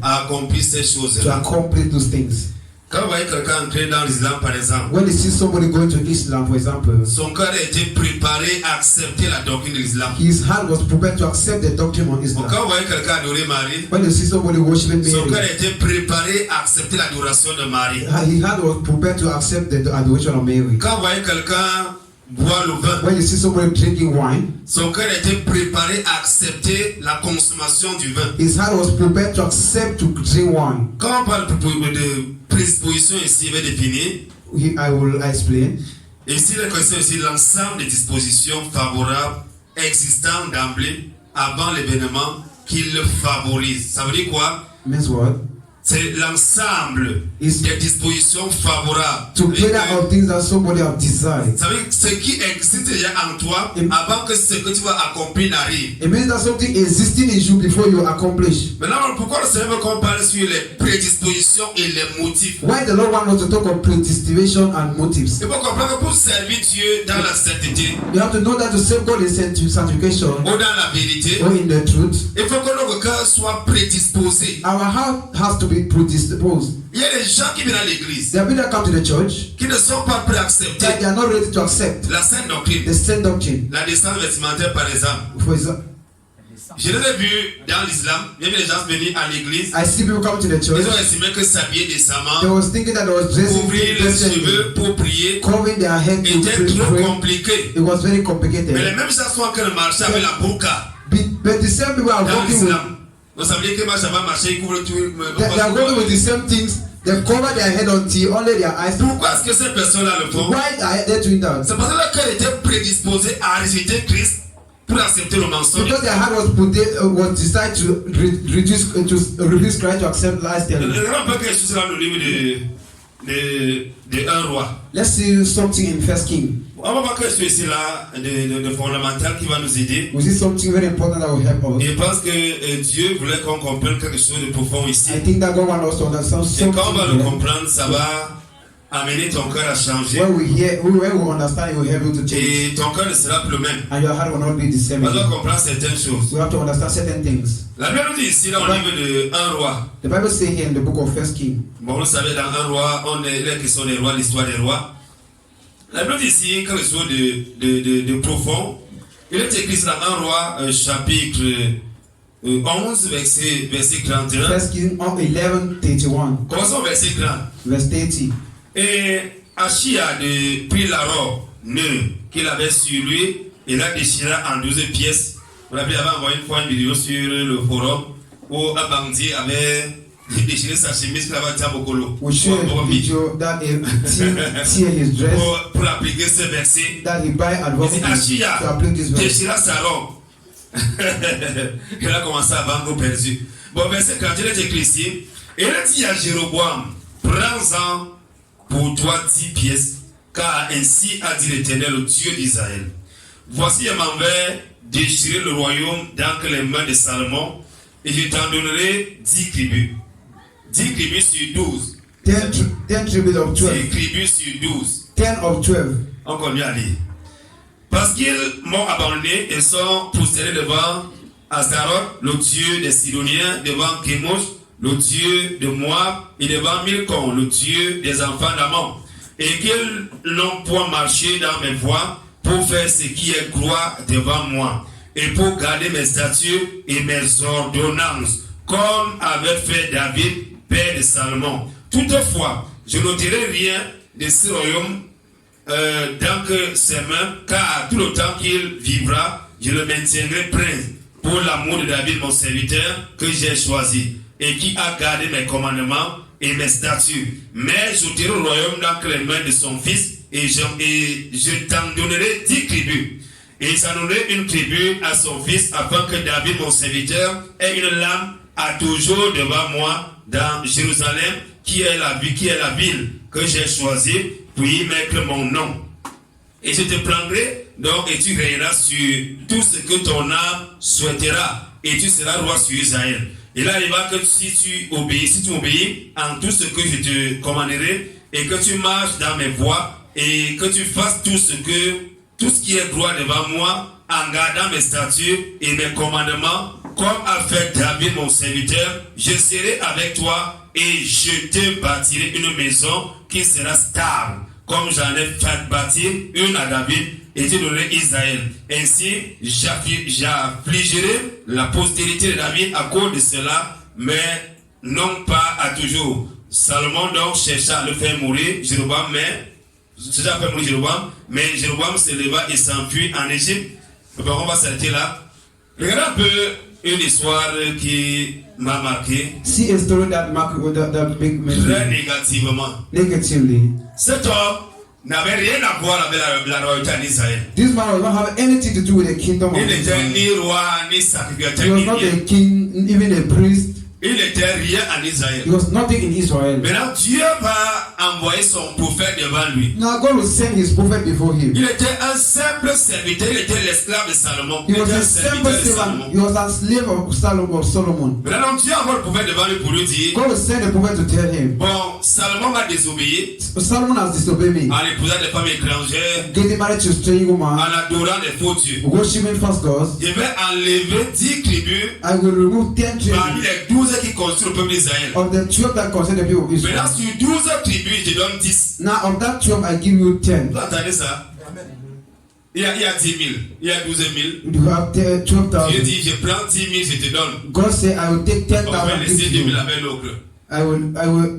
a accompli ces choses. to accomplish those things. Quand vous voyez quelqu'un entrer dans l'islam, par exemple, When you see somebody going to Islam, for example, son cœur a été préparé à accepter la doctrine de l'islam. his heart was prepared to accept the doctrine of Islam. Quand vous voyez quelqu'un adorer Marie, When you see somebody worshiping son cœur Mary, a été préparé à accepter l'adoration de Marie. his heart was prepared to accept the adoration of Mary. Quand vous voyez quelqu'un boire le vin, When you see somebody drinking wine, son cœur a été préparé à accepter la consommation du vin. his heart was prepared to accept to drink wine. Quand on parle de prédisposition ici, il va définir. I will explain. Ici, la question est aussi l'ensemble des dispositions favorables existant d'emblée avant l'événement qui le favorise. Ça veut dire quoi? Means what? C'est l'ensemble Is des dispositions favorables. together of things that somebody have desired. Ça veut dire que ce qui existe déjà en toi avant que ce que tu vas accomplir n'arrive. It means that something existing in you before you accomplish. Maintenant, pourquoi le Seigneur veut qu'on parle sur les prédispositions et les motifs? Why the Lord wants us to talk of predestination and motives? Il faut comprendre que pour servir Dieu dans la sainteté You have to know that to serve God in sanctification ou dans la vérité, or in the truth, il faut que notre cœur soit prédisposé. our heart has to be predisposed. Il y a des gens qui viennent à l'église There are people that come to the church qui ne sont pas prêts à accepter that they are not ready to accept la sainte doctrine. the same doctrine. La descente vestimentaire, par exemple. For example, Je les ai vus dans l'islam. Il y avait des gens venus à l'église. I see people come to the church. Ils ont estimé que s'habiller They décemment, was thinking that they was dressing couvrir les decently, cheveux pour prier, covering their head to était trop pray. compliqué. It was very Mais les complicated. mêmes gens sont en train de marcher avec la burqa But the same people are dans working with. l'islam. Donc ça veut dire que moi, ça va marcher, ils couvrent tout. They are working with the same things. They cover their head until only their eyes. Pourquoi est-ce que ces personnes-là le font? Why are they doing that? C'est parce que leur cœur était prédisposé à rejeter Christ pour accepter le mensonge. Because their heart was decided to refuse Christ to accept lies telling. Regardons un peu quelque chose dans le livre de 1 roi. Let's see something in First King. On va voir quelque chose ici là de fondamental qui va nous aider. We see something very important that will help us. Et je pense que Dieu voulait qu'on comprenne quelque chose de profond ici. I think that God wants us to understand Et quand on va le something. comprendre, ça va amener ton cœur à changer. When we understand, it will help you to change. Et ton cœur ne sera plus le même. And your heart will not be the same. On doit comprendre certaines choses. We have to understand certain things. La Bible nous dit ici, dans le livre de 1 roi. The Bible says here in the book of First King. Bon, vous savez, dans 1 roi, on est les questions des rois, l'histoire des rois. La Bible dit ici quelque chose de profond. Il est écrit dans 1 roi, chapitre 11, verset 31. First King 11:31. Commençons au verset 30. Verse 30. Et Achia prit la robe neuve qu'il avait sur lui et la déchira en 12 pièces. Vous l'avez envoyé une fois une vidéo sur le forum où un bandit avait déchiré sa chemise qu'il avait tiré au colo. We share a video that he tear his dress, pour appliquer ce verset. that he buy advantage Achia to apply this verse. déchira sa robe. Il a commencé à vendre perdu. Bon, verset 40, il est écrit ici. Et il a dit à Jéroboam, prends-en pour toi 10 pièces, car ainsi a dit l'Éternel, le Dieu d'Israël. Voici, je m'en vais déchirer le royaume dans les mains de Salomon, et je t'en donnerai 10 tribus. 10 tribus sur 12. 10 tributes of 12. 10 tribus sur 12. 10 of 12. On continue à lire. Parce qu'ils m'ont abandonné et sont postérés devant Astaroth, le dieu des Sidoniens, devant Kémosh, le dieu de Moab, et devant Milcom, le dieu des enfants d'Ammon, et qu'ils n'ont point marché dans mes voies pour faire ce qui est gloire devant moi, et pour garder mes statuts et mes ordonnances, comme avait fait David, père de Salomon. Toutefois, je n'ôterai rien de ce royaume dans que ses mains, car tout le temps qu'il vivra, je le maintiendrai prince pour l'amour de David, mon serviteur, que j'ai choisi, et qui a gardé mes commandements et mes statuts. Mais j'ôterai le royaume dans les mains de son fils, et je t'en donnerai 10 tribus. Et j'en donnerai une tribu à son fils, afin que David, mon serviteur, ait une lame à toujours devant moi dans Jérusalem, qui est la ville que j'ai choisie, pour y mettre mon nom. Et je te prendrai, donc, et tu régneras sur tout ce que ton âme souhaitera, et tu seras roi sur Israël. Et là, il va que si tu m'obéis en tout ce que je te commanderai, et que tu marches dans mes voies, et que tu fasses tout ce qui est droit devant moi, en gardant mes statuts et mes commandements, comme a fait David mon serviteur, je serai avec toi et je te bâtirai une maison qui sera stable, comme j'en ai fait bâtir une à David et te donnerai Israël. Ainsi, j'affligerai la postérité de David à cause de cela, mais non pas à toujours. Salomon donc chercha à le faire mourir, Jéroboam, mais Jéroboam se leva et s'enfuit en Égypte. On va s'arrêter là. Regardez un peu une histoire qui m'a marqué. See a story that make me très négativement. Negatively. Cet homme n'avait rien à voir avec la royauté en Israël. This man was not have anything to do with the kingdom of Il n'était Israel. ni roi, ni He sacrificateur, was ni not rien. a king, even a priest. Il n'était rien en Israël. He was nothing in Israel. Maintenant, Dieu va envoyer son prophète devant lui. Now God will send his prophet before him. Il était un simple serviteur, il était l'esclave de Salomon. He Il was était un a simple serviteur de servant. Salomon. He was a slave of Solomon. Maintenant, Dieu envoie le prophète devant lui pour lui dire, God will send the prophet to tell him, bon, Salomon va désobéir Solomon has disobeyed me, en épousant des femmes étrangères, getting married to a strange en woman, adorant des faux dieux. worshiping false gods. Je vais enlever 10 tribus I will remove 10 parmi tribes les 12 qui construisent le peuple d'Israël. of the 12 that concern the people of Maintenant, Israel. sur 12 tribus, je te donne 10. Now of that 12, I give you 10. Vous entendez ça? Il y a 10 000, il y a 12 000. You have 12,000. J'ai dit, je prends 10 000, je te donne. God said, I will take On va 10,000 laisser give 2 to 000 you. avec l'autre. I will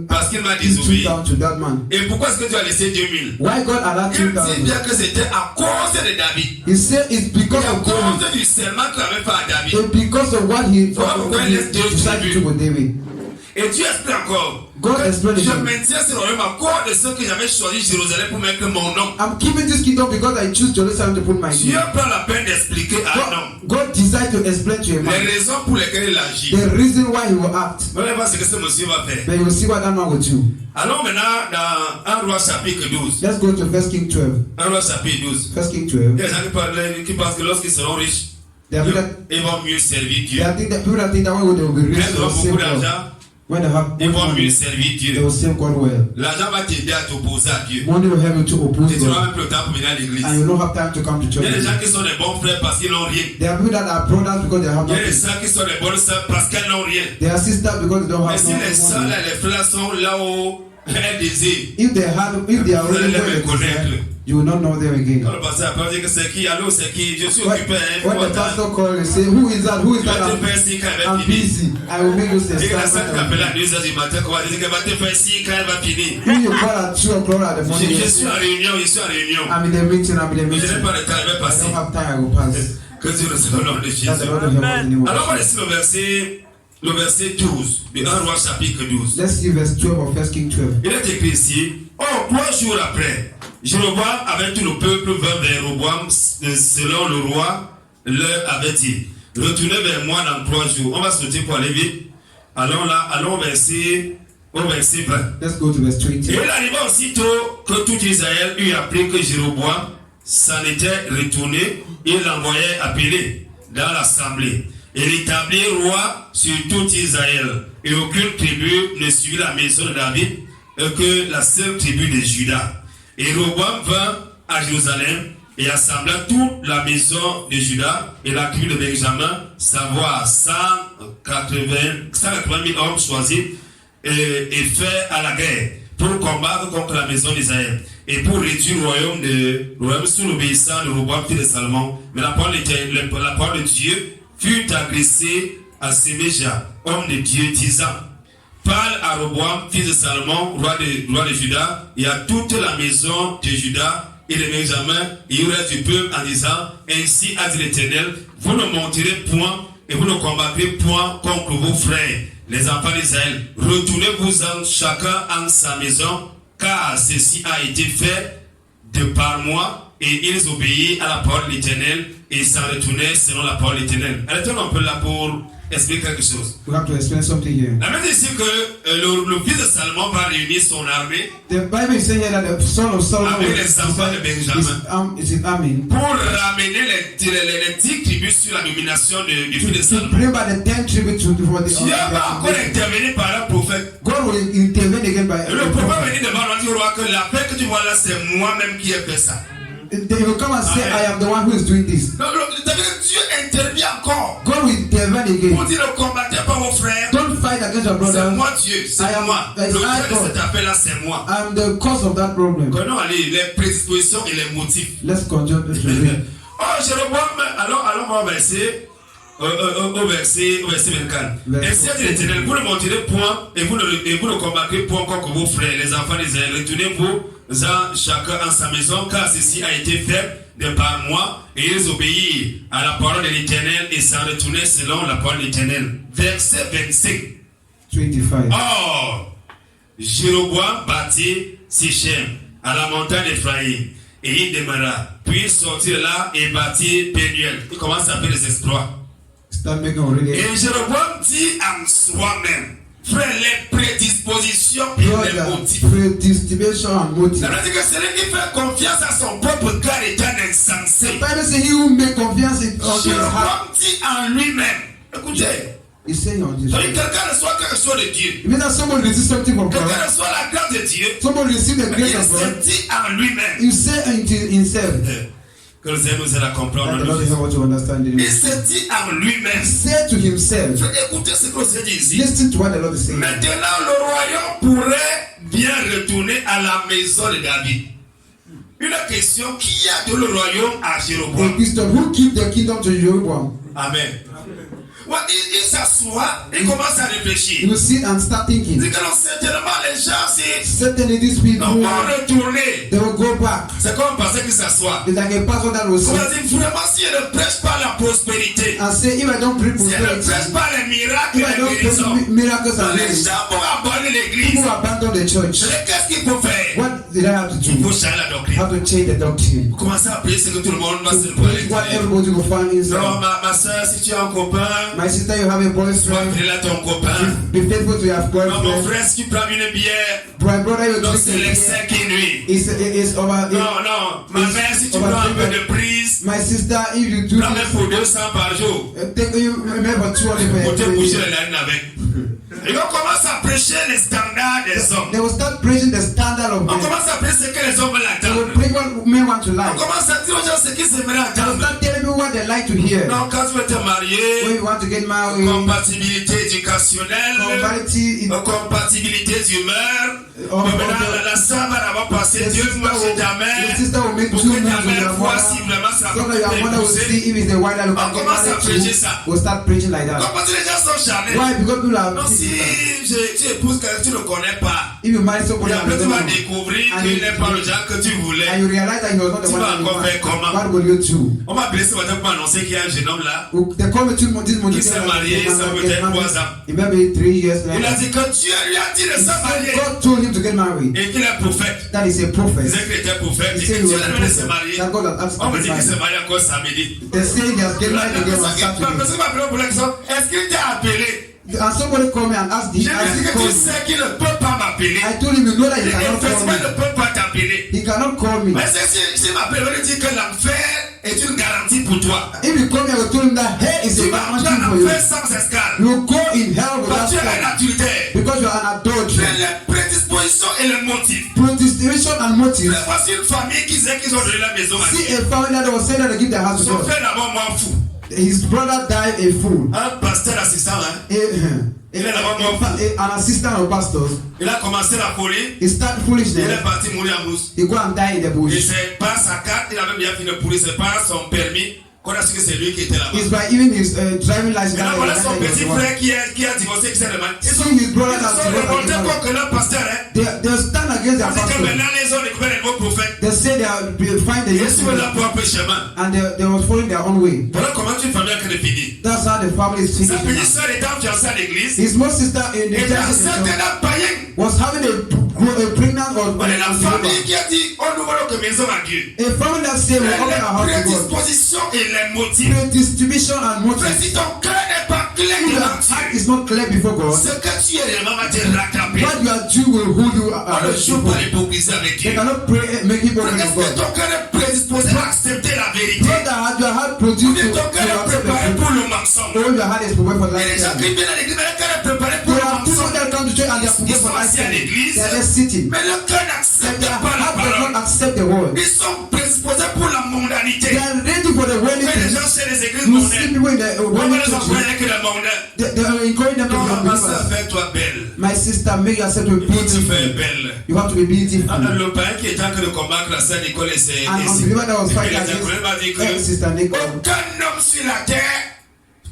Parce qu'il m'a give désobéi. 2,000 to that man. Et pourquoi est-ce que tu as laissé 2 000? Why God allowed Il dit 2,000? bien que c'était à cause de David. He said it's Et because à of David. cause du serment qu'il avait fait à David. It's because of what he Pourquoi decided to do with David. Et Dieu explique encore. God que explained je it. maintiens ce royaume à cause de ceux que j'avais choisi Jérusalem pour mettre mon nom. I'm keeping this kingdom because I choose Jerusalem to put my Dieu name. prend la peine d'expliquer à un homme God decided to explain to a les man raisons pour lesquelles il agit. the reason why he will act. Vous allez voir ce que ce monsieur va faire. But you will see what that man will do. Allons maintenant dans 1 roi chapitre 12. Let's go to 1 King 12. 1 roi chapitre 12. 1 King Il 12. y a des gens qui pensent que lorsqu'ils seront riches, There are people that, ils vont mieux servir Dieu. there are people that think that when they will be rich, Quand ils they will auront save beaucoup God. d'argent, When they have ils vont mieux money, servir they Dieu. will save God well. L'argent va t'aider à t'opposer à Dieu. Money will help you to Et oppose tu n'auras God. même plus le temps pour venir à l'église. And you don't have time to come to Il y a des church. gens qui sont des bons frères parce qu'ils n'ont rien. There are people that are brothers because they have Il y a des nothing. sœurs qui sont des bonnes sœurs parce qu'elles n'ont rien. They are sisters because they don't Mais have si les sœurs money. et les frères sont là où elles désirent, If they are Vous allez already les where they reconnaître. desire, you will not know them again. quand le pasteur a dit que c'est qui, allô, c'est qui, je suis When, occupé, hein, when the faut attendre. pastor calls and say, who is that? Who is Il va that? te faire ci quand elle va I'm finir. busy. I will make you say Et la sœur qui appelle à something. 2h du matin, qu'on va dire qu'elle va te faire ci quand elle va finir. When you call at 2 o'clock at the morning, Je you suis en say, réunion, je suis en réunion. I'm in the meeting, I'm in the Mais je n'ai meeting. pas le temps, elle va I passer. don't have time, I will pass. Que Dieu nous soit au nom de That's Jésus. the Lord of heaven in the name of Alors on va Jesus. laisser le verset 12, de 1 roi chapitre 12. Let's see verse 12 of 1 King 12. Il est écrit ici, oh, 3 jours après, Jéroboam avec tout le peuple vint vers Roboam selon le roi leur avait dit, retournez vers moi dans 3 jours. On va sauter pour aller vite. Allons là, allons au verset 20. Let's go to verse Et 20. il arriva aussitôt que tout Israël eut appris que Jéroboam s'en était retourné, il l'envoyait appeler dans l'assemblée et l'établit roi sur tout Israël. Et aucune tribu ne suivit la maison de David que la seule tribu de Juda. Et Roboam vint à Jérusalem et assembla toute la maison de Juda et la tribu de Benjamin, savoir 180 000 hommes choisis et fait à la guerre pour combattre contre la maison d'Israël et pour réduire le royaume sous l'obéissance de Roboam, fils de Salomon. Mais la parole de Dieu fut adressée à Séméja, homme de Dieu, disant, parle à Roboam, fils de Salomon, roi de Juda, et à toute la maison de Juda et de Benjamin et au reste du peuple en disant, ainsi a dit l'Éternel, vous ne monterez point et vous ne combattrez point contre vos frères, les enfants d'Israël. Retournez-vous-en chacun en sa maison, car ceci a été fait de par moi, et ils obéirent à la parole de l'Éternel et s'en retournaient selon la parole de l'Éternel. Arrêtons un peu là pour expliquer quelque chose. We have to explain something here. La Bible dit ici que le fils de Salomon va réunir son armée The Bible is saying here that the son of Solomon avec les enfants de Benjamin is in army pour ramener les 10 tribus sur la domination du fils de to Salomon. bring back the 10 tributes to for the Dieu va encore intervenir par un prophète. God will intervene again by Et le prophète va venir devant lui dire au roi que la paix que tu vois là, c'est moi-même qui ai fait ça. They will come and say, Amen. I am the one who is doing this. Donc, Dieu intervient encore. God will they run again. On dit ne combattez pas vos frères. Don't fight against your C'est brother. moi Dieu, c'est I am- moi. it's L'auteur I de God. cet appel-là, c'est moi. I'm the cause of that problem. Connaissons les prédispositions et les motifs. Let's continue to read. Oh, Jéroboam, allons voir au verset 24. Ainsi a dit l'Éternel, vous ne monterez point et vous ne combattrez point contre vos frères, les enfants d'Israël. Retournez-vous chacun en sa maison, car ceci a été fait de par moi, et ils obéirent à la parole de l'Éternel et s'en retournaient selon la parole de l'Éternel. Verset 25. 25. Or, Jéroboam bâtit Sichem à la montagne d'Ephraïm, et il demeura. Puis sortir là et bâtit Pénuel. Il commence à faire des exploits. Start making already. Et Jéroboam dit en soi-même, frère, les prédispositions et les Brother, motifs. predestination and motive. Ça veut dire que celui qui fait confiance à son propre cœur est un insensé. Bible says he who make confiance in his heart. Jéroboam dit en lui-même, écoutez, He's saying on this. ça veut dire que quelqu'un reçoit quelque chose de Dieu. It means that someone receives something from God. Quelqu'un reçoit la grâce de Dieu. Someone receives the Il grace of se God. dit en lui-même. You say unto himself. Que le Seigneur nous aide à comprendre. And the Lord is able to understand it. Il se dit en lui-même. Say to himself. Écoutez ce que le Seigneur dit ici. Listen to what the Lord is saying. Maintenant, le royaume pourrait bien retourner à la maison de David. Une question, qui a donné le royaume à The Jéroboam? Christian who keep the kingdom to Jeroboam. Amen. Ouais, il s'assoit, il commence à réfléchir. You sit and start Il thinking. dit que non, certainement les gens, si Certainly these people, non, vont retourner. they will go back. C'est comme passer qu'il s'assoit. It's like a pastor that will On va say dire vraiment, si elle ne prêche pas la prospérité, and say, if I don't preach si elle ne prosperity, prêche pas les miracles et if I les don't guérisons, preach miracles and les healings, gens vont abandonner l'église. people abandon the church. Mais qu'est-ce qu'il faut faire? What did I have to Il faut do? changer la I doctrine. have to change the doctrine. Vous commencez à prier ce que tout le monde va se To preach what everybody will find Non, inside. ma soeur, si tu as un copain, My sister, you have a tu vas boyfriend. prier là ton copain. Be faithful to your Non, mon boyfriend. frère, si tu prends une bière, My brother, you non, drink c'est the l'excès beer. qui nuit. It's over. Non, non, ma mère, si tu prends un peu de prise, My sister, if you do prends même this, pour 200 par jour, take you remember 200 pour te per bouger day. les narines avec. Et on commence à prêcher les standards des hommes. They will start preaching the standard of On men. commence à prêcher ce que les hommes veulent They will entendre. preach what men want to On like. commence à dire aux gens ce qu'ils aimeraient They will entendre. start telling you what they like to hear. Non, quand tu veux te When marier, you want to get married, compatibilité éducationnelle, compatibility, compatibilité d'humeur. Oh, Maintenant, okay. la sœur va d'abord passer the Dieu sister moi chez ta will, mère. the sister will make Pour two que ta men with mère your voit mother, si vraiment ça so va that your mother will t'épouser. see if it's the one that you On can get commence à prêcher married ça. to. Will start preaching like that. Parce que les gens sont charnés. Why? Because people are. Non, si tu épouses quelqu'un que tu ne connais pas, If you marry et somebody that après you tu vas don't know, découvrir And qu'il you- n'est pas le genre que tu and voulais. you realize that he was not the Tu one vas that you encore faire want, comment? what will you do? On m'a appelé ce matin pour m'annoncer qu'il y a un jeune homme là. They call me this morning. Il s'est marié, ça peut être 3 ans. It may be 3 years Il a later. dit que Dieu lui a dit de se marier. God told him to get married. Et qu'il est prophète. That is a Il prophet. disait qu'il était prophète. He Et said que he Dieu was a l'a mis de se prophet. marier. That God has asked On him me to dit get qu'il s'est married. marié encore samedi. They say he has get married again on Parce Saturday. que m'a appelé pour la question, est-ce qu'il t'a appelé? And somebody called me and asked J'ai him, dit que tu called me. sais qu'il ne peut pas m'appeler. I told him, you know that he Et cannot call effectivement, il me. ne peut pas t'appeler. He cannot call me. Mais s'il m'appelle, il dit que l'enfer est une garantie pour toi. If he called me, I will tell him that hell is Tu a vas guarantee entrer en for you. enfer sans escale. You will go in hell Parce without que tu es un stop adultère. because you are an adultery. Mais les prédispositions et les motifs. Predestination and motive. Mais voici une famille qui disait qu'ils ont donné la maison à See Dieu. a family that was saying that they give their house to Son God. frère d'abord mort fou. His brother died a fool. Un pasteur assistant, hein. Il est d'abord mort fou. An assistant of pastors. Il a commencé la folie. He started Il foolishness. est parti mourir en brousse. He go and die in the Et bush. c'est pas sa carte, il a même bien fini de pourrir, c'est pas son permis qu'on a su que c'est lui qui était là-bas. It's by even his driving license. Maintenant, voilà son that he was petit the one. frère qui a divorcé, qui s'est demandé. Ils sont See his brother ils has sont revoltés divorced. contre leur pasteur, hein. They stand against their Parce que pastor. maintenant, les ont découvert les nouveaux prophètes. They say they find the Ils yes suivent leur propre chemin. and they was following their own way. Voilà comment une famille a créé fini. That's how the family is Sa petite finished. soeur était fiancée à l'église. His small sister in the Et la sœur church était là, païen. was having a pregnant or Voilà la famille qui a dit, on nous voit que maison à Dieu. a family that say we open our house Les to God. prédispositions et les motifs. Distribution and Mais motive. si ton cœur n'est pas clair If your devant heart Dieu, is not clear before God, ce que tu es réellement va te rattraper. what you are doing will hold you On ne joue pas before. l'hypocrisie avec They Dieu. cannot pray, make him open Est-ce of que God. ton cœur est prédisposé à accepter la vérité? Brother, your heart Ou produced bien to ton cœur est accept préparé the truth. pour le mensonge? Or your heart is prepared for Il y a des gens life. qui viennent à l'église, mais le cœur est préparé pour There le are people mensonge. that come to church and they are Ils prepared sont for life. assis à l'église, They are just sitting. mais le cœur And n'accepte their pas la heart does parole. not accept the word. Ils sont prédisposés pour la mondanité. They are ready for the wedding Quand les things, gens chez les églises you see mondaines, people in the on va wedding les churches, encourager que le mondain. they are encouraging them to Non, become ma soeur, believers. fais-toi belle. My sister, make yourself to be Il faut te faire beautiful. belle. You have to be beautiful. Le païen qui est en train de combattre la sœur Nicole et ses And unbeliever that was fighting les inconnus m'a dit against que Sister Nicole. aucun homme sur la terre,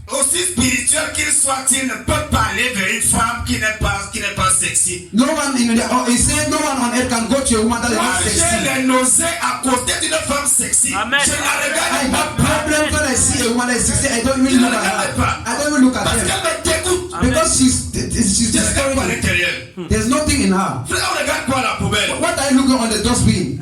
aussi spirituel qu'il soit-il, ne peut parler vers une femme qui n'est pas sexy. No one in the he said no one on earth can go to a woman that is Moi, not j'ai sexy. les nausées à côté d'une femme sexy. Amen. Je la I regarde have pas problems when I see a woman that is sexy. I don't really look at her. I don't even look at parce her qu'elle me dégoûte. because she's Je regarde pas à discouraging. l'intérieur. There's nothing in her. Frère, on regarde quoi à la poubelle? What are you looking on the dustbin?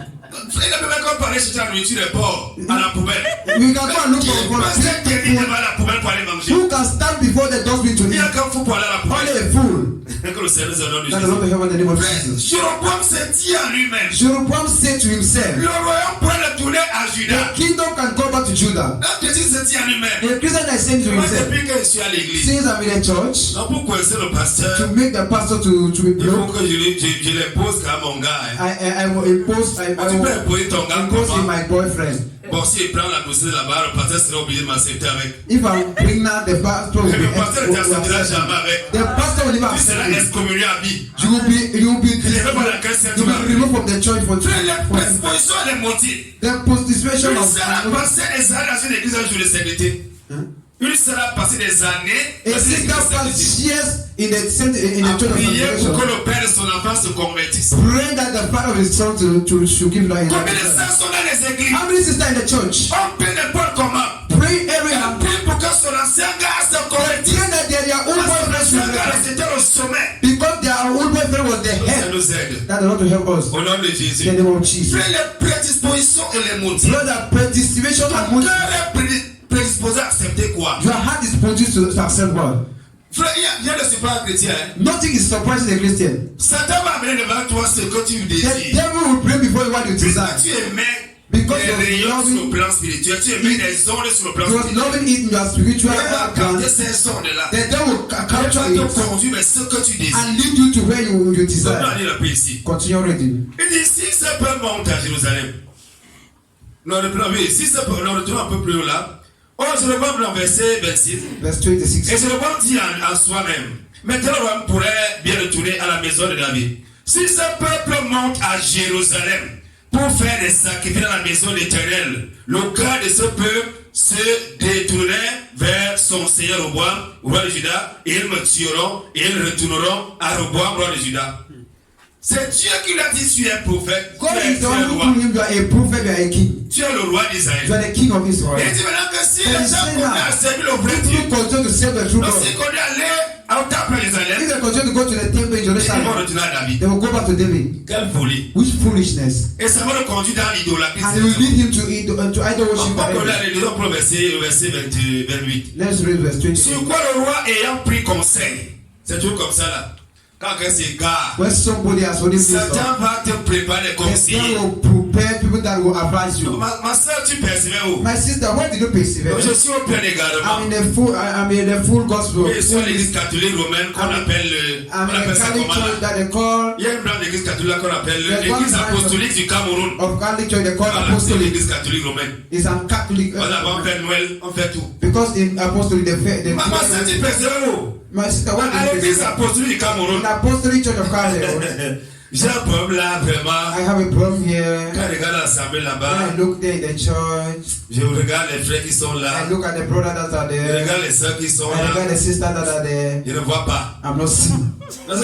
Frère, il ne peut même pas parler chercher la nourriture des porcs à la poubelle. We can go and look Qui for peut s'interdire people devant la poubelle pour aller manger? who can stand before the dustbin to Il y a eat. qu'un fou pour aller à la Only poubelle. a fool. Que le Seigneur nous en donne That the Jésus. Lord will help in the name of Frère, Jesus. Jéroboam s'est dit en lui-même, Jeroboam said to himself, le royaume pourrait le tourner à the Juda. kingdom can go back to Judah. Un Jésus s'est dit en lui-même, The Christian is saying to moi himself, depuis que je suis à l'église, since I'm in the church, non pour coincer le pasteur, to make the pastor to be il faut broke, que je l'impose à mon gars. Hein. I will impose, I Tu peux will imposer ton gars impose in comment? my boyfriend. Bon, s'il prend la dossier là-bas, le pasteur sera obligé de m'accepter avec. If I'm pregnant, the pastor will Et be le pasteur ne t'acceptera accepted. jamais avec. The pastor will never Tu seras accept you. excommunié à vie. You will be Il ne veut pas la Christian, tu you will vas. be removed from the church for Frère, les prédispositions et les motifs. the participation Il of sera passé des années dans une église un jour de sainteté. Il sera passé des années a dans une sister église de past sainteté. years in the À church of prier pour que salvation. le père de son enfant se convertisse. Pray that the father of his son to give life. Combien de sœurs sont dans les églises? How many sisters in the church? On prie n'importe comment. Pray every Elle night. prie pour que son ancien gars se convertisse. Pray that their own Parce que boyfriend l'ancien should gars repent. c'était au sommet. Because their own boyfriend was the Ça head. nous aide. That the Lord will help us. Au nom de In Jésus. the name of Jesus. Frère, les prédispositions et les motifs. Lord, the participation Ton and motive. cœur est prédisposé à accepter quoi? Your heart is produced to accept God. Frère, il y a ne suis pas un chrétien. Hein? Nothing is surprising a Christian. Satan va amener devant toi ce que tu The désires. devil will pray before you what you desire. Tu aimais Because les you're rayons loving- sur le plan spirituel. Tu aimais les ondes sur le plan You are spirituel. loving it in your spiritual Il va background. capter ces ondes-là. The devil will Il va capture te it conduire vers ce que tu désires. and lead you to where you Donc, on desire. a la paix ici. Continue reading. Il dit, si ce peuple monte à Jérusalem, nous reprenons, si ce peuple, nous retournons un peu plus haut là, je le vois dans le verset 26, Verse 26. et je le vois dire en soi-même, maintenant l'homme pourrait bien retourner à la maison de David. Si ce peuple monte à Jérusalem pour faire des sacrifices dans la maison de l'Éternel, le cœur de ce peuple se détournerait vers son Seigneur Roboam, roi de Juda, et ils me tueront, et ils retourneront à Roboam, roi de Juda. C'est Dieu qui lui a dit, tu es prophète, God tu es is the one le who roi, told him you are a prophet, you are a king. tu es le roi You d'Israël. are the king of Et Israel. il dit maintenant que si But les he's gens saying continuent à now, servir le vrai if Dieu, you continue to serve the true donc God, si on est allé au temple à if Jérusalem, they continue to go to the temple in ils vont Jerusalem, retourner à David. they will go back to David. Quelle folie. Which foolishness. Et ça va le conduire dans l'idolâtrie. And it will lead him to idol On worship. va coller les autres le verset 28. Let's read verse 28. Sur quoi le roi ayant pris conseil, c'est toujours comme ça là. Quand quelqu'un s'égare, When somebody has already placed Satan va te préparer the des conseillers. will prepare people that will advise you. Ma soeur, tu persévères où? My sister, where did you persevere? Je suis au plein égarement. I'm in the full gospel. Et sur l'église catholique romaine qu'on appelle, I'm on in a appelle ça Catholic comment là? church that they call Il y a une branche d'église catholique qu'on appelle There's one l'église branch apostolique du Cameroun. of Catholic church they call Voilà, c'est apostolic. l'église catholique romaine. It's a Catholic Voilà, on fait Noël, on fait tout. because in apostolic Ma soeur, tu persévères où? my sister, where À did you l'église persevere? apostolique du In Cameroun. apostolic church of Catholic. J'ai un problème là, vraiment. I have a problem here. Quand je regarde l'assemblée When I là-bas, look there in the church, je regarde les frères qui sont là, I look at the brothers that are je there. regarde les sœurs qui sont I look là, at the sisters that are there. je ne vois pas. I'm not seeing. Non,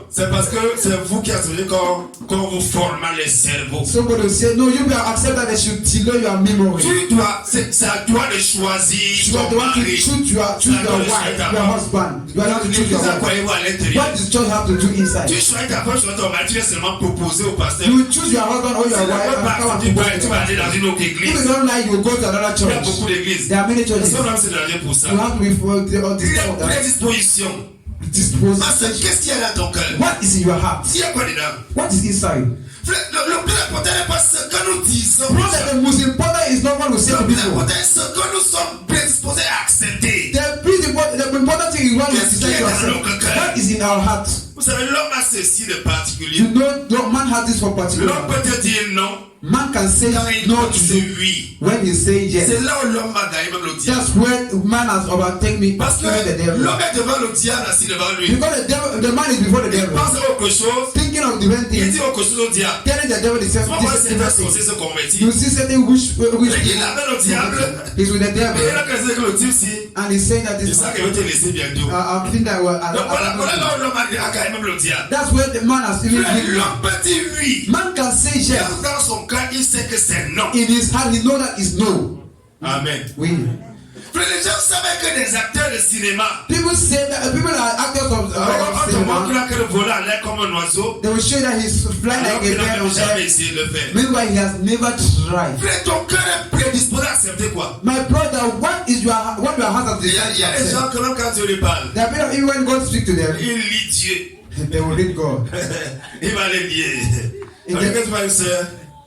c'est parce que c'est vous qui avez qu'on vous forme les cerveaux. Somebody will say, no, you will accept that they should delay your memory. Tu dois, c'est à toi de choisir You are the ton one to mari. choose your wife, your husband. You are not to choose your L'église a wife. quoi à l'intérieur? What does church have to do inside? Tu choisis ta femme, tu choisis ton mari, tu vas seulement proposer au pasteur. You will choose your husband or Si your tu ne wife peux and come pas, and tu vas propose. aller dans une autre If église. you don't like, you will go to another Il y a church. beaucoup d'églises. There are many churches. Est-ce qu'on va se demander pour ça? You have to be for the Les that. prédispositions. Dispose. Ma soeur, qu'est-ce qu'il y a dans ton cœur? What is in your heart? Il y a quoi dedans? What is inside? Frère, le plus important n'est pas ce que nous disons. Brother, the most important is not what we say Le to plus people. important est ce que nous sommes prédisposés à accepter. The important thing is what we Qu'est-ce qui decide est to dans accept. notre cœur? What is in our heart? Vous savez, l'homme a ceci de particulier. You know, the man has this for particular. L'homme peut te dire non Man can say quand il no no to dit you oui. when he say yes. C'est là où l'homme a gagné même le diable. That's when man has overtaken me. Parce que the devil. l'homme est devant le diable assis devant lui. Because the man is before the Il devil, pense à autre chose. thinking of different Il things, dit autre chose au diable. telling the devil the same Pourquoi c'est different un things. sorcier se convertit? You see certain which Il appelle le diable. is with the Et il devil, a cassé que le type si. and he's saying that C'est this. ça qu'il veut te laisser bientôt. I think that Donc voilà là où l'homme a gagné même le diable. that's where the man has even been. L'homme peut dire oui. Man can say yes. Dans son cœur, il sait que c'est non. In his heart, he knows that is no. Amen. Oui. Frère, les gens savaient que des acteurs de cinéma, People say that people are actors of on te montre cinema. là que le volant allait comme un oiseau. They will show that he's flying Alors like qu'il a n'a bird on jamais air. essayé de le faire. Meanwhile, he has never tried. Frère, ton cœur est prédisposé à accepter quoi? My brother, what your heart has Il y decided a to des gens accept? que même quand Dieu lui parle, There are people, even when God speaks to them, il lit Dieu. they will read God. Il va les lier. Donc, Et- que tu vois une soeur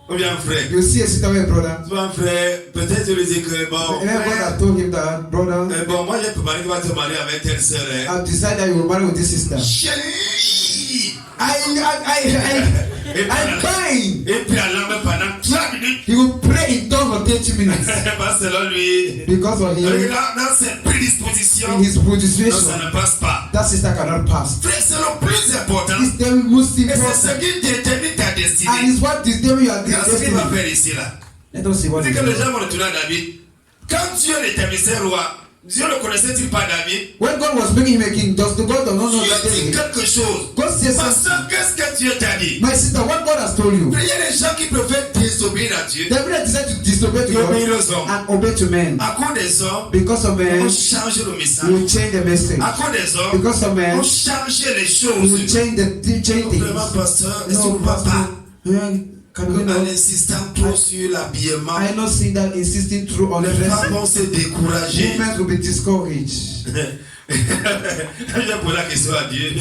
ou bien un frère. You see a sister with a brother. Tu vois un frère, peut-être tu lui dis que bon, And then God has told him that, brother, bon, moi j'ai préparé que tu vas te marier avec telle soeur. Hein. I've decided that you will marry with this sister. Chérie! I bind. Et puis alors, même pendant 3 minutes, He will pray in tongues for 30 minutes parce que selon lui, because of him, dans cette prédisposition, in his non, ça participation, ne passe pas. that sister cannot pass. Frère, c'est le plus important. It's the most Et c'est important, ce qui détermine ta and destinée. it's what determines your Regarde ce qu'il va destiny. faire ici là. Let us see what C'est he que les does. gens vont retourner à David. Quand Dieu l'établissait roi, Dieu ne connaissait-il pas David? When God was making him a king, does the God not know Dieu that dit thing? quelque chose. God says Parce something. que qu'est-ce que Dieu t'a dit? My sister, what God has told you. Il y a des gens qui préfèrent désobéir à Dieu. David had decided to disobey to Obéir God aux hommes. and obey to men. À cause des hommes, Because of on men, change le he message. will change the message. À cause des hommes, Because of men, on change les he will choses. change Vraiment, things. pasteur, est-ce que No, vous ne pas? pastor, can we En know? insistant trop sur l'habillement, I not see that insisting through on les femmes dressing. vont se décourager. Women will be discouraged. Je pose la question à Dieu.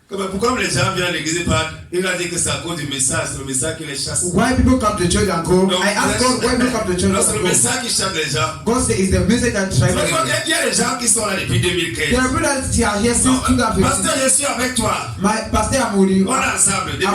Pourquoi les gens viennent à l'église et parlent? Il a dit que c'est à cause du message, c'est le message qui les chasse. Why people come to church and go? Donc, I ask God why people come to church non, c'est le and go. message qui chasse les gens. God says it's the message that drives Il them. y a des gens qui sont là depuis There 2015. are people that are here since Non, 2015. pasteur, je suis avec toi. My pastor Amuri, On est ensemble depuis we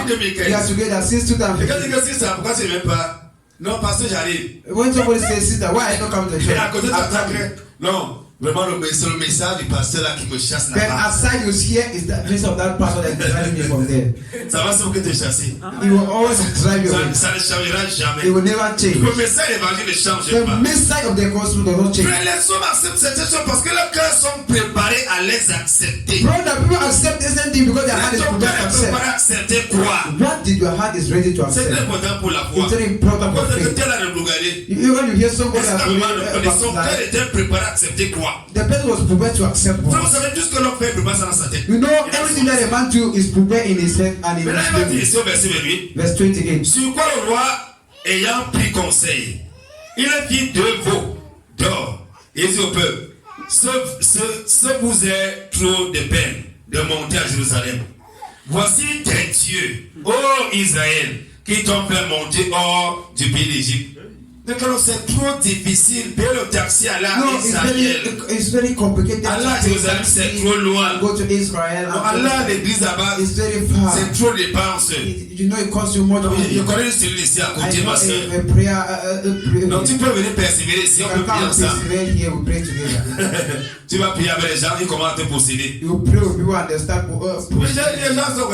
are 2015. together since Et quand 2015. tu dis que c'est ça, pourquoi tu ne viens pas? Non, pasteur, j'arrive. When somebody says, sister, why I don't come to Et church? à côté de I'm ça, coming. non, vraiment, c'est le message du pasteur là qui me chasse Then là-bas. aside you hear is the message of that pastor that is driving me from there. Ça va sauver te chasser. He will always drive you away. Ça ne changera It jamais. will never change. Le message de l'évangile ne change The pas. message of the gospel does not change. Frère, les hommes acceptent cette chose parce que leurs cœurs sont préparés à les accepter. Brother, people accept this thing because their heart is Ton prepared cœur to est préparé accept. à accepter quoi? What did your heart is ready to C'est très accept? important pour la foi. It's very important for Quand tu faith. es là de regarder, When you hear somebody est-ce has que son cœur baptized, était préparé à accepter quoi? the person was prepared to accept Frère, God. vous savez tout ce que l'homme fait prépare ça dans sa tête. You know, everything that a man do is prepared in his head and in Mais là, il va dire his ici au verset 28. Verse 28. Sur quoi le roi, ayant pris conseil, il fit 2 veaux d'or. Il dit au peuple, ce vous est trop de peine de monter à Jérusalem. Voici tes dieux, ô Israël, qui t'ont fait monter hors du pays d'Égypte. Donc c'est trop difficile de le taxi à la No, Israël. it's very complicated. Allah, Jérusalem, c'est trop loin. Go to Israel. Non, Allah, l'église là-bas, It's very far. c'est trop dépenses. You know, it costs you much Je money. connais celui ici à I côté, know ma soeur. a prayer. Donc tu peux venir persévérer ici, You on peut can prier come ensemble. persevere here, we pray together. Tu vas prier avec les gens, ils commencent à te posséder. You pray with people and they start Mais les gens sont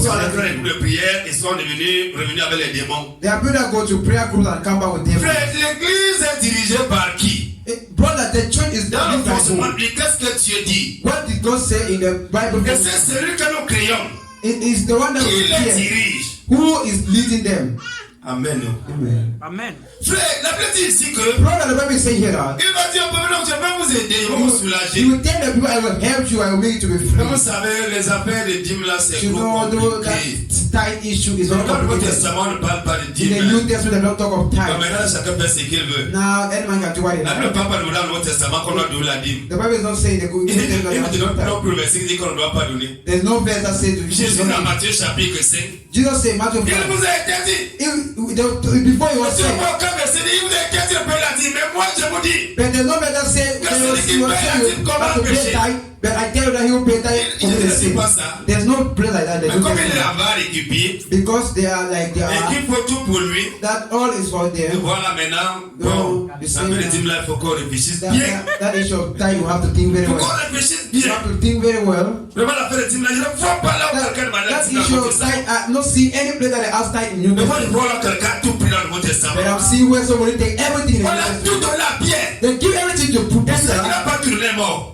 en train de prière, ils sont revenus avec les démons. There are people that go to prayer groups and come back with them. Frère, l'église est dirigée par qui? Brother, the church is Dans le done by fondement, who? qu'est-ce que Dieu dit? What did God say in the Bible? Et c'est celui que nous créons It is the one that qui we les fear. dirige. Who is leading them? Amen. Amen. Amen. Frère, la Bible dit ici que Brother, the Bible is saying here that il va dire au peuple, donc je vais vous aider, je vais vous you soulager. will tell the people, I will help you, I will make you to be Mais vous free. savez, les affaires de dîmes là, c'est You trop know, that compliqué. tithe issue is Dans very le Nouveau complicated. Testament, on ne parle pas de In the dîmes. New Testament, they don't talk of Donc tithe. maintenant, chacun fait ce qu'il veut. Now, any man can do what he La Bible ne likes. parle pas de dans le Nouveau Testament qu'on doit donner la dîme. The Bible is not saying they go. Il ne dit non plus le verset qui dit qu'on ne doit pas donner. There's no verse that says to Jésus you. dans Matthieu chapitre 5, Jesus said, Matthew il 5. vous a interdit. Before he was Sur saying, aucun verset, il vous a interdit de payer la dîme. Mais moi, je vous dis, but there's no verse that says Que celui qui paye la dîme, comment to pay pécher? tithe. But I tell you that he will pay tithe Il for ne the dit sin. pas ça. There's no place like that. They Mais don't comme tell il est you that. là-bas équipé, Because they are like they et are. qu'il faut tout pour lui, That all is for et them. voilà maintenant, bon, ça fait les dîmes là, il faut qu'on réfléchisse bien. That issue of tithe, you have to think very Il faut qu'on well. réfléchisse You bien. have to think very well. Vraiment, l'affaire des dîmes là, je ne vois pas là où quelqu'un m'a That dit issue of ça. tithe, I not see any place that they ask tithe in New Mais moi, je Testament. vois là quelqu'un a tout pris dans le Nouveau Testament. But I'm seeing where somebody take everything in On the a New tout Testament. donné à Pierre. They give everything to Et c'est qu'il Peter. n'a pas tourné mort.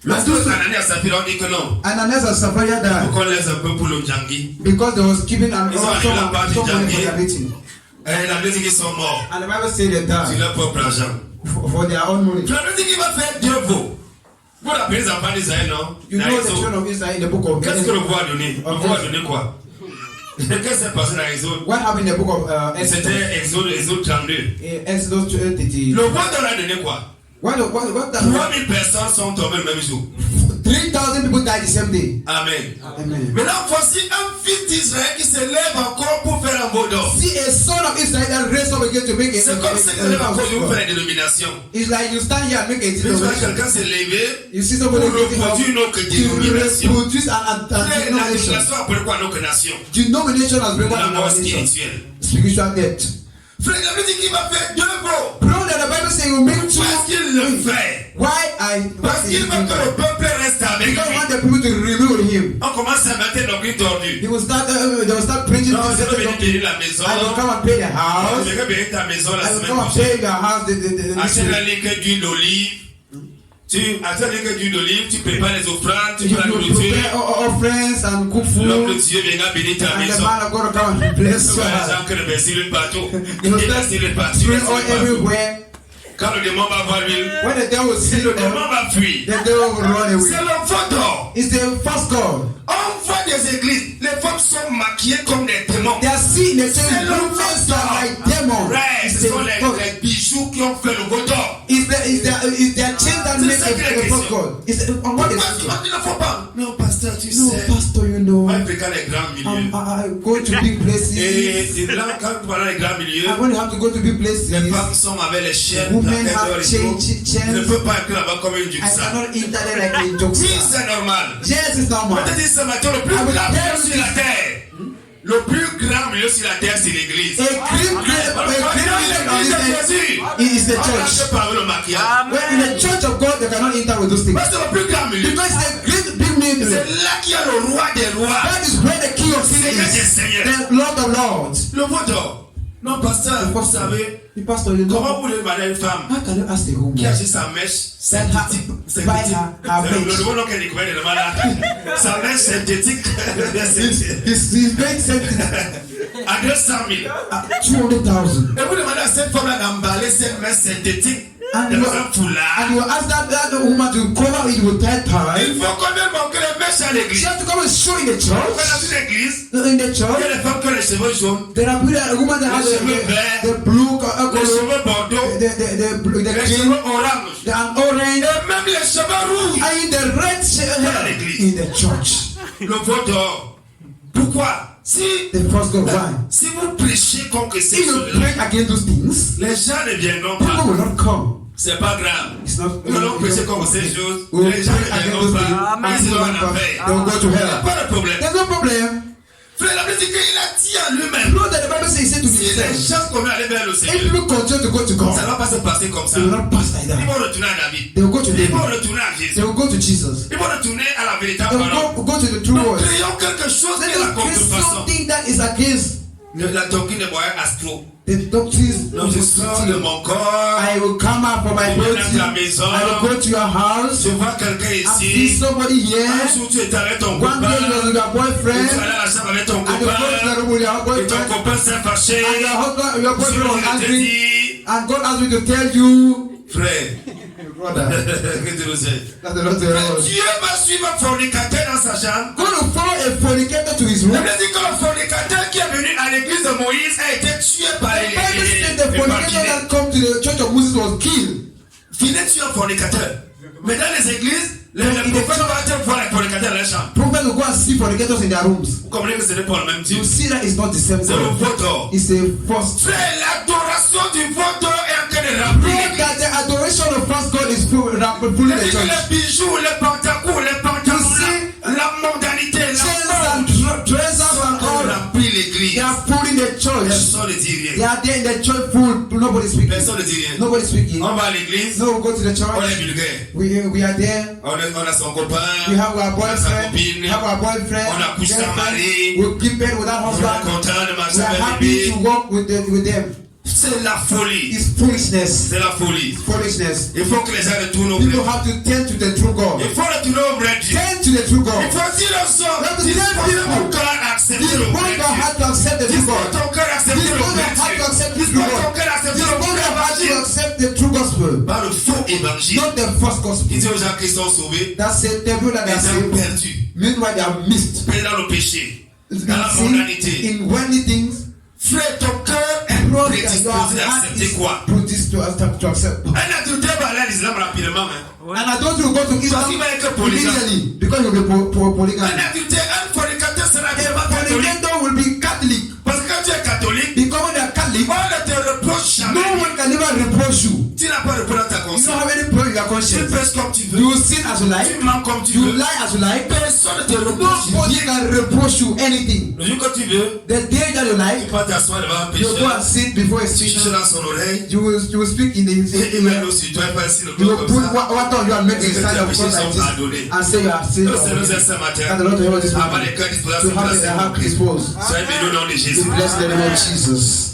Lorsque Ananias a Saphira ont dit que non, Ananias and Sapphira il faut died qu'on laisse un peu pour le Djangi. because they was keeping an Ils ont arrivé là-bas du some money for Djangi. their meeting. Et la Bible dit qu'ils sont morts And the Bible said they sur died leur propre argent. for their own money. La Bible dit qu'il va faire Dieu vaut. Vous rappelez les enfants d'Israël, non? You Dans know the Exode. children of Israel in the book of Qu'est-ce que le Exodus. roi a donné? Le roi a donné quoi? Qu'est-ce qui s'est passé dans Exode? What happened in the book of Exodus? C'était Exode 32. In Exodus 30. Le roi leur a donné quoi? What 3000 personnes sont tombées le même jour. 3,000 people died the same day. Amen. Amen. Maintenant, voici un fils d'Israël qui se lève encore pour faire un mot d'or. See a son of Israel that raised up again to make C'est comme si se lève encore pour a faire une dénomination. It's like you stand here and make a Tu vois denomination. quelqu'un s'est levé You see pour somebody getting up reproduire une autre to dénomination. reproduce an La denomination. dénomination appelle quoi notre nation? Denomination has been La one mort denomination. spirituelle. Spiritual death. Frère, la Bible dit qu'il va faire deux mots. Know that the Bible says you make two. Parce qu'il le fait. Parce qu'il veut que le peuple reste avec He don't lui. want the people to remain with him. On commence à mettre nos vies tordues. He will start. They will start preaching. Non, to je vais venir certain bénir la maison. I will come and pay the house. Je vais bénir ta maison la I will semaine come and prochaine. pay the house. The Achète la liqueur d'huile d'olive. Tu achètes la liqueur d'huile d'olive, tu prépares les offrandes, tu you prends la nourriture. prepare offerings and cook food. L'homme de Dieu viendra bénir ta And the maison. man of God will come and bless your Les house. gens que le verset l'huile partout. He will Il start verset l'huile partout. spraying oil everywhere. Quand le démon va voir l'huile, When the devil sees le the démon devil, va fuir. the devil will run C'est away. le photo. It's the first God. On voit des églises, les femmes sont maquillées comme des démons. They are seeing the same C'est le movements photo. like demons. Ouais, It's ce sont the first. les bijoux qui ont fait le photo. It's their chain that C'est make ça qui est la the first question. God. It's on what is Parce it? qu'il ne faut pas. Non, pasteur, tu No, sais. pastor, you know, Moi, je fréquente les grands milieux. I go to big places. Et là, quand tu vas dans les grands milieux, And when you have to go to big places, les femmes sont avec les chaînes. women la tête have dehors et tout. chains. Tu ne peux pas être là-bas comme une I juxa. cannot enter there like a joke. Oui, c'est normal. Yes, it's normal. Je te dis ce matin, le plus I will grand tell milieu you sur la this. terre. Le plus grand milieu sur la terre, c'est l'église. A great on this earth is the On church. ne peut pas avec le maquillage. When in the church of God, they cannot enter with those things. Mais c'est le plus grand milieu. Because it's a great big ministry. C'est là qu'il y a le roi des rois. That is where the king of kings Seigneur des is. seigneurs. The Lord of lords. Le vote. Non, pasteur, vous savez, The pastor, you comment know, vous voulez demander à une femme how can you ask the woman? qui a juste sa mèche synthétique? Buy her Le mèche. nouveau nom qu'elle découvert de là. Sa mèche synthétique. He's very sensitive. À 200 000. 200,000. Et vous demandez à cette femme-là d'emballer cette mèche synthétique And dans you, un foulard. and you ask that woman to cover it with that tie. Il faut qu'on vienne manquer les mèches à She l'église. has to come and show in the Mais church. dans une église, In the il y a church, des femmes qui ont les cheveux jaunes, there are people, a woman that has the blue color, les cheveux bordeaux, the les green, cheveux orange, the orange, et même les cheveux rouges. and in the red in the church. Le veau d'or. Pourquoi? Si The first God, why? Si vous prêchez contre ces If you choses-là, pray against those things, les gens ne viendront people pas. will not come. C'est pas grave. It's not. Nous allons prêcher contre ces choses. We will Les gens pray ne against viendront those things, pas. and Ils they iront will en not come. enfer. They will go to Il n'y a hell. pas de problème. There's no problem. Frère, la Bible dit qu'il a dit en lui-même. Know that the Bible says, he said to Si les himself, gens qu'on aller vers le if Seigneur, people continue to go to ça ne God, va pas se passer comme ça. they will not pass like Ils that. vont retourner à David. They will go to Ils David. vont retourner à They Jésus. will go to Jesus. Ils vont retourner à la véritable They will parole. go to the true Nous words. créons quelque chose qui Let est la us create contrefaçon. something that is against La doctrine des moyens astro. the doctrines Donc of je the sors de city. mon corps. I will come out from my Je viens body. dans ta maison. I will go to your house. Je vois quelqu'un I see ici. somebody here. Un jour tu étais avec ton One day you copain. was with your Tu boyfriend. es allé à la chambre avec ton And you go to the copain. room with your Et ton boyfriend. copain s'est fâché. And your boyfriend Sinon, was je te angry. dis, And God asked me to tell you, frère, brother, que tu le sais. that's the Lord to us. Dieu va suivre un fornicateur dans sa chambre. Go to follow a fornicator to his La room. Bible dit que le fornicateur qui est venu à l'église de Moïse a été tué par The Bible said the les fornicator that come to the church of Moses was killed. Filet tuer un fornicateur. Mais dans les églises, les prophètes vont voir les fornicateurs dans les chambres. Prophets will go and see fornicators in their rooms. Vous comprenez que ce n'est pas le même type. You see that it's not the same C'est le God. veau d'or. It's a first. Frère, l'adoration du veau d'or est en train de Know remplir l'église. that the adoration of first God is full, fooling the Les church. bijoux, les pantacours, les pantalons, la mondanité, la Chains and treasures and all. remplit l'église. They are fooling the church. Personne ne dit They rien. are there in the church full. Nobody speaking. Personne ne dit rien. Nobody speaking. On va à l'église, No, we go to the on est church. vulgaire. We are there. On a son copain, We have our on a sa boyfriend. copine, We have our boyfriend. on a couché sans girlfriend. mari. We give birth without on est husband. content de We marcher are avec happy bébé. to walk with them. C'est la folie. It's foolishness. C'est la folie. Foolishness. Il faut que les gens retournent au People vrai. have to turn to the true God. Il faut retourner au vrai Dieu. Turn to the true God. Il faut dire aux hommes, Let me dispose tell people. ton cœur à accepter le Dispose vrai your Dieu. heart to accept the true Dispose God. ton cœur à accepter le Dispose vrai your heart to Dieu. accept the true Dispose ton God. cœur à accepter le Dispose vrai your heart to évangile. accept the true gospel. Pas le faux évangile. Not the false Il gospel. dit aux gens qui sont sauvés, That said, the people that ils are sont saved. perdus. Meanwhile, they are missed. Perdus dans le péché, In dans la sin, mondanité. in worldly things. Frère, ton cœur est Brother, your prédisposé heart d'accepter is quoi? predisposed to accept. Un adultère va aller à l'islam rapidement. Hein. And I don't want to go to Islam Parce qu'il va être polygame. immediately because you'll be polygamy. Un adultère, un fornicateur sera A catholique. fornicator will be Catholic Parce que quand tu es catholique, because when they are Catholic, on ne te reproche no jamais. one can ever reproach you. Tu n'as pas de problème dans ta You don't conscience. have any problem in your Tu conscience. pèses comme tu veux. You sin as you like. Tu mens comme tu You veux. lie as you like. Personne ne te reproche. Nobody can reproach you anything. Le jour que tu veux, The day that you tu like, peux t'asseoir devant un you go pécheur. and sit before a Tu chuchotes sinner. dans son oreille. You will speak in Et the il met l'eau sur toi et pas si le you corps will comme put ça. water on you and make a Tes sign of péchés God like sont this pardonnés. and say you are saved. Le Seigneur nous aide ce matin. And the Lord to help us this Avant morning les cœurs disposés à to se have the placer. heart disposed. Soyez bénis au nom de Jésus. We bless the name of Jesus.